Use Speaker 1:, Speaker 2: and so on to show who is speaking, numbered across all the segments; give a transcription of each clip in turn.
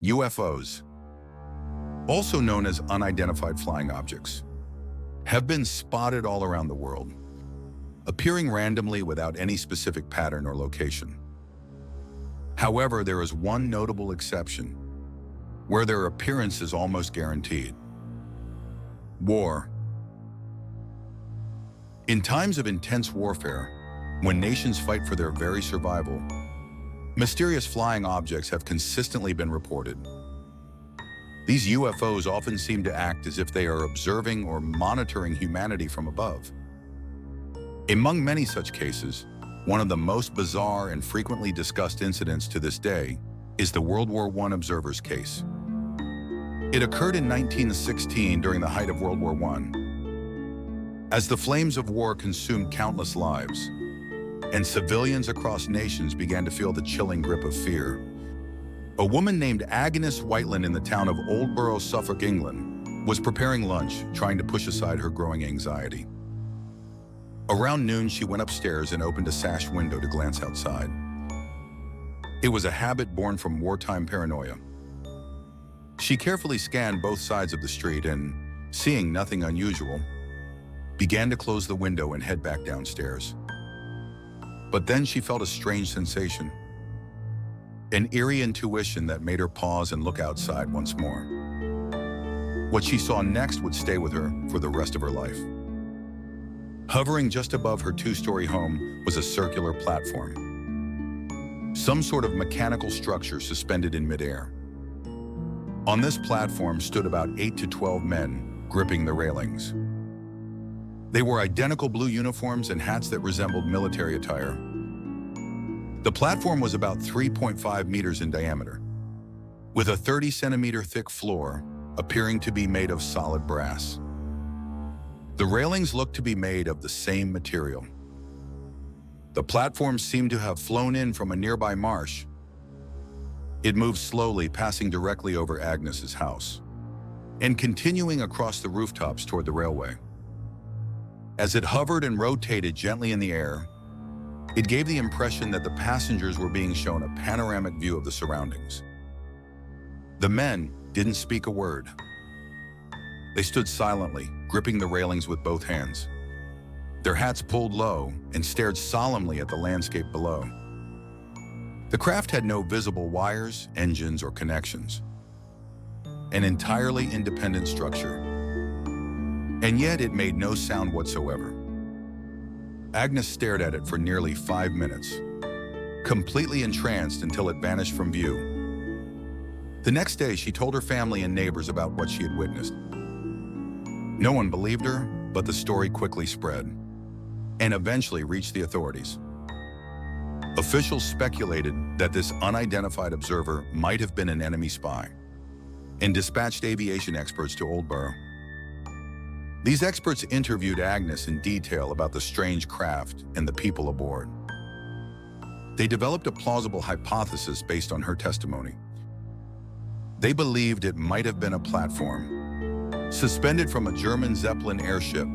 Speaker 1: UFOs, also known as unidentified flying objects, have been spotted all around the world, appearing randomly without any specific pattern or location. However, there is one notable exception, where their appearance is almost guaranteed: war. In times of intense warfare, when nations fight for their very survival, mysterious flying objects have consistently been reported. These UFOs often seem to act as if they are observing or monitoring humanity from above. Among many such cases, one of the most bizarre and frequently discussed incidents to this day is the World War I observers case. It occurred in 1916 during the height of World War I. As the flames of war consumed countless lives, and civilians across nations began to feel the chilling grip of fear, a woman named Agnes Whiteland in the town of Oldborough, Suffolk, England, was preparing lunch, trying to push aside her growing anxiety. Around noon, she went upstairs and opened a sash window to glance outside. It was a habit born from wartime paranoia. She carefully scanned both sides of the street and, seeing nothing unusual, began to close the window and head back downstairs. But then she felt a strange sensation, an eerie intuition that made her pause and look outside once more. What she saw next would stay with her for the rest of her life. Hovering just above her two-story home was a circular platform, some sort of mechanical structure suspended in midair. On this platform stood about 8 to 12 men gripping the railings. They wore identical blue uniforms and hats that resembled military attire. The platform was about 3.5 meters in diameter, with a 30-centimeter thick floor appearing to be made of solid brass. The railings looked to be made of the same material. The platform seemed to have flown in from a nearby marsh. It moved slowly, passing directly over Agnes's house, and continuing across the rooftops toward the railway. As it hovered and rotated gently in the air, it gave the impression that the passengers were being shown a panoramic view of the surroundings. The men didn't speak a word. They stood silently, gripping the railings with both hands, their hats pulled low, and stared solemnly at the landscape below. The craft had no visible wires, engines, or connections. An entirely independent structure. And yet it made no sound whatsoever. Agnes stared at it for nearly 5 minutes, completely entranced until it vanished from view. The next day, she told her family and neighbors about what she had witnessed. No one believed her, but the story quickly spread and eventually reached the authorities. Officials speculated that this unidentified observer might have been an enemy spy and dispatched aviation experts to Oldborough. These experts interviewed Agnes in detail about the strange craft and the people aboard. They developed a plausible hypothesis based on her testimony. They believed it might have been a platform, suspended from a German Zeppelin airship.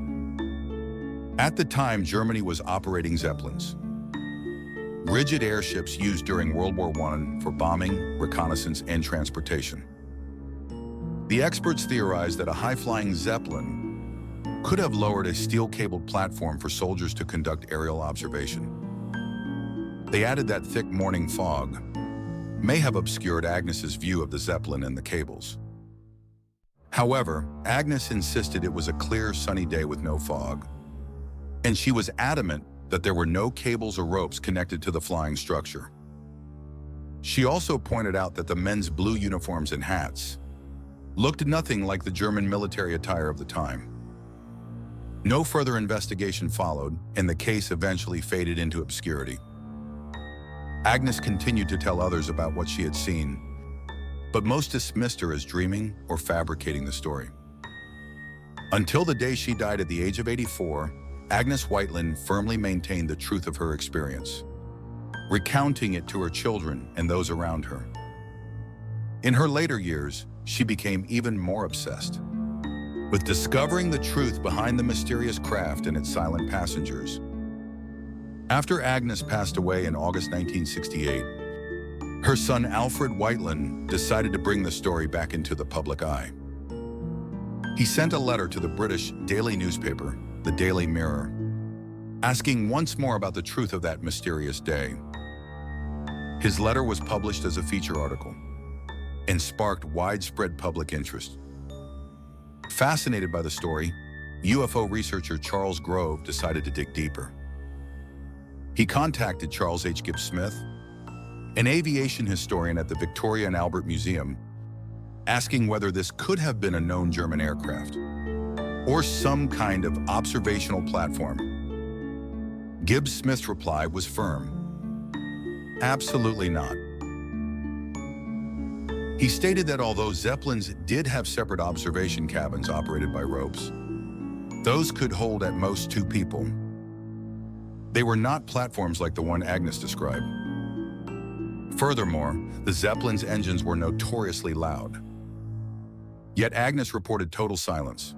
Speaker 1: At the time, Germany was operating Zeppelins, rigid airships used during World War I for bombing, reconnaissance, and transportation. The experts theorized that a high-flying Zeppelin could have lowered a steel-cabled platform for soldiers to conduct aerial observation. They added that thick morning fog may have obscured Agnes's view of the Zeppelin and the cables. However, Agnes insisted it was a clear, sunny day with no fog, and she was adamant that there were no cables or ropes connected to the flying structure. She also pointed out that the men's blue uniforms and hats looked nothing like the German military attire of the time. No further investigation followed, and the case eventually faded into obscurity. Agnes continued to tell others about what she had seen, but most dismissed her as dreaming or fabricating the story. Until the day she died at the age of 84, Agnes Whiteland firmly maintained the truth of her experience, recounting it to her children and those around her. In her later years, she became even more obsessed with discovering the truth behind the mysterious craft and its silent passengers. After Agnes passed away in August 1968, her Her son Alfred Whiteland decided to bring the story back into the public eye. He sent a letter to the British daily newspaper, the Daily Mirror, asking once more about the truth of that mysterious day. His letter was published as a feature article and sparked widespread public interest. Fascinated by the story, UFO researcher Charles Grove decided to dig deeper. He contacted Charles H. Gibbs Smith, an aviation historian at the Victoria and Albert Museum, asking whether this could have been a known German aircraft or some kind of observational platform. Gibbs Smith's reply was firm. Absolutely not. He stated that although Zeppelins did have separate observation cabins operated by ropes, those could hold at most 2 people. They were not platforms like the one Agnes described. Furthermore, the Zeppelin's engines were notoriously loud. Yet Agnes reported total silence.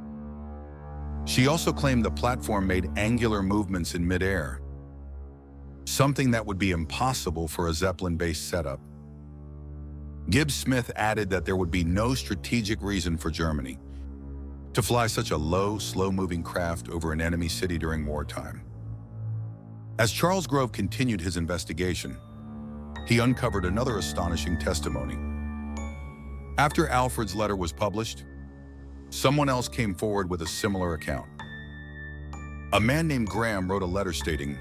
Speaker 1: She also claimed the platform made angular movements in midair, something that would be impossible for a Zeppelin-based setup. Gibbs Smith added that there would be no strategic reason for Germany to fly such a low, slow-moving craft over an enemy city during wartime. As Charles Grove continued his investigation, he uncovered another astonishing testimony. After Alfred's letter was published, someone else came forward with a similar account. A man named Graham wrote a letter stating,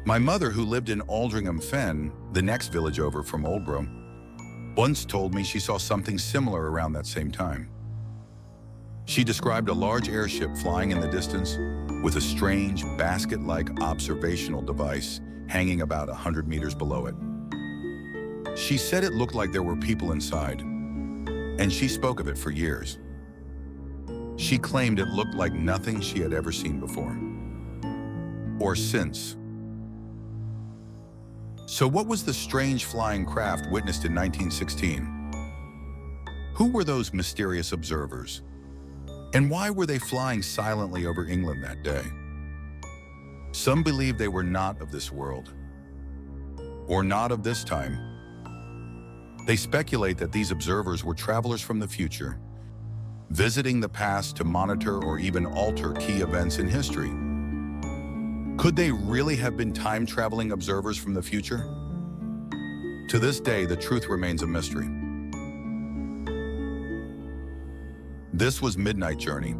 Speaker 1: "My mother, who lived in Aldringham Fen, the next village over from Oldborough, once told me she saw something similar around that same time. She described a large airship flying in the distance with a strange basket-like observational device hanging about 100 meters below it. She said it looked like there were people inside, and she spoke of it for years. She claimed it looked like nothing she had ever seen before, or since." So what was the strange flying craft witnessed in 1916? Who were those mysterious observers? And why were they flying silently over England that day? Some believe they were not of this world, or not of this time. They speculate that these observers were travelers from the future, visiting the past to monitor or even alter key events in history. Could they really have been time-traveling observers from the future? To this day, the truth remains a mystery. This was Midnight Journey.